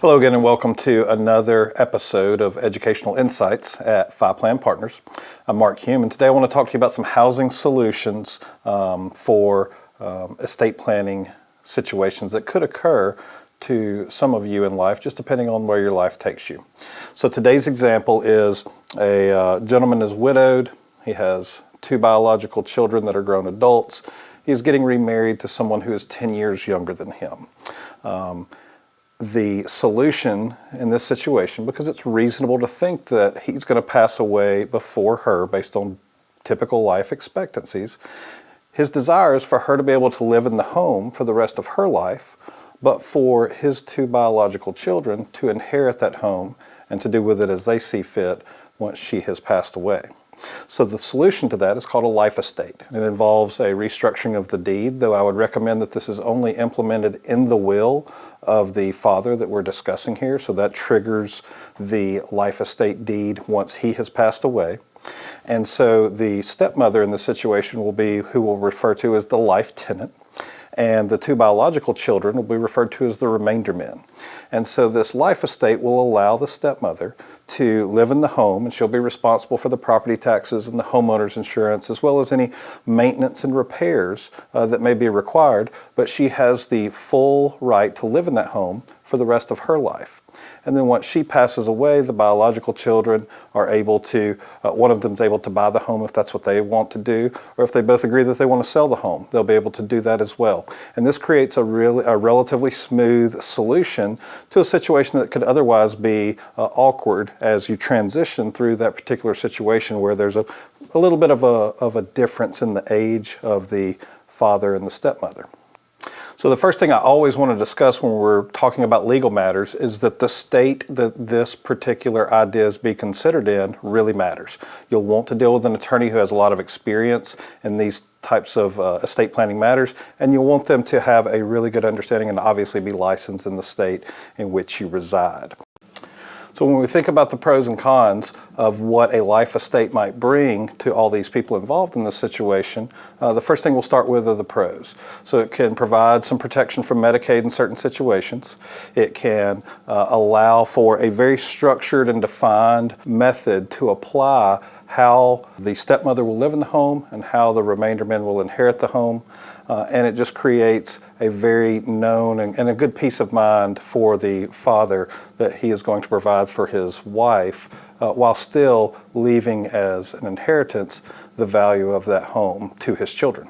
Hello again and welcome to another episode of Educational Insights at Five Plan Partners. I'm Mark Hume, and today I want to talk to you about some housing solutions for estate planning situations that could occur to some of you in life, just depending on where your life takes you. So today's example is a gentleman is widowed. He has two biological children that are grown adults. He's getting remarried to someone who is 10 years younger than him. The solution in this situation, because it's reasonable to think that he's going to pass away before her based on typical life expectancies, his desire is for her to be able to live in the home for the rest of her life, but for his two biological children to inherit that home and to do with it as they see fit once she has passed away. So the solution to that is called a life estate. It involves a restructuring of the deed, though I would recommend that this is only implemented in the will of the father that we're discussing here. So that triggers the life estate deed once he has passed away. And so the stepmother in this situation will be who we'll refer to as the life tenant. And the two biological children will be referred to as the remainder men. And so this life estate will allow the stepmother to live in the home, and she'll be responsible for the property taxes and the homeowner's insurance, as well as any maintenance and repairs that may be required, but she has the full right to live in that home for the rest of her life. And then once she passes away, the biological children are able to, one of them is able to buy the home if that's what they want to do, or if they both agree that they want to sell the home, they'll be able to do that as well. And this creates a relatively smooth solution to a situation that could otherwise be awkward as you transition through that particular situation where there's a little bit of a difference in the age of the father and the stepmother. So the first thing I always want to discuss when we're talking about legal matters is that the state that this particular idea is be considered in really matters. You'll want to deal with an attorney who has a lot of experience in these types of estate planning matters, and you'll want them to have a really good understanding and obviously be licensed in the state in which you reside. So when we think about the pros and cons of what a life estate might bring to all these people involved in this situation, the first thing we'll start with are the pros. So it can provide some protection from Medicaid in certain situations. It can allow for a very structured and defined method to apply how the stepmother will live in the home and how the remainder men will inherit the home. And it just creates a very known and a good peace of mind for the father that he is going to provide for his wife while still leaving as an inheritance the value of that home to his children.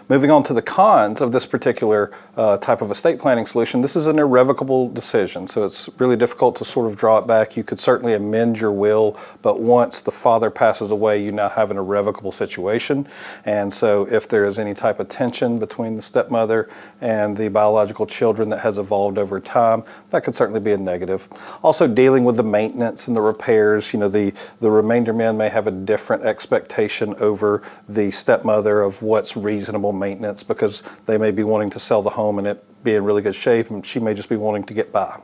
Moving on to the cons of this particular type of estate planning solution, this is an irrevocable decision, so it's really difficult to sort of draw it back. You could certainly amend your will, but once the father passes away, you now have an irrevocable situation. And so if there is any type of tension between the stepmother and the biological children that has evolved over time, that could certainly be a negative. Also, dealing with the maintenance and the repairs, the remainder men may have a different expectation over the stepmother of what's reasonable maintenance, because they may be wanting to sell the home and it be in really good shape, and she may just be wanting to get by.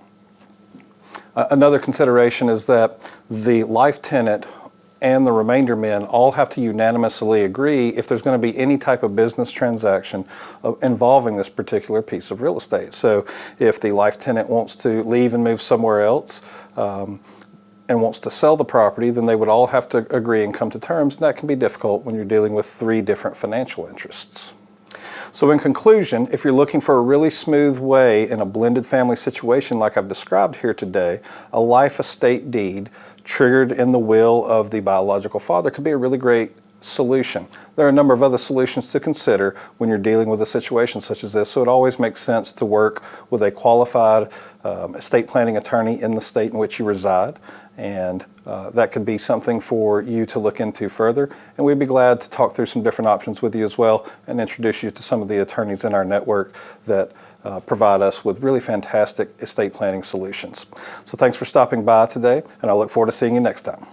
Another consideration is that the life tenant and the remainder men all have to unanimously agree if there's going to be any type of business transaction involving this particular piece of real estate. So if the life tenant wants to leave and move somewhere else, and wants to sell the property, then they would all have to agree and come to terms, and that can be difficult when you're dealing with three different financial interests. So in conclusion, if you're looking for a really smooth way in a blended family situation like I've described here today, a life estate deed triggered in the will of the biological father could be a really great solution. There are a number of other solutions to consider when you're dealing with a situation such as this, so it always makes sense to work with a qualified estate planning attorney in the state in which you reside, and that could be something for you to look into further, and we'd be glad to talk through some different options with you as well and introduce you to some of the attorneys in our network that provide us with really fantastic estate planning solutions. So thanks for stopping by today, and I look forward to seeing you next time.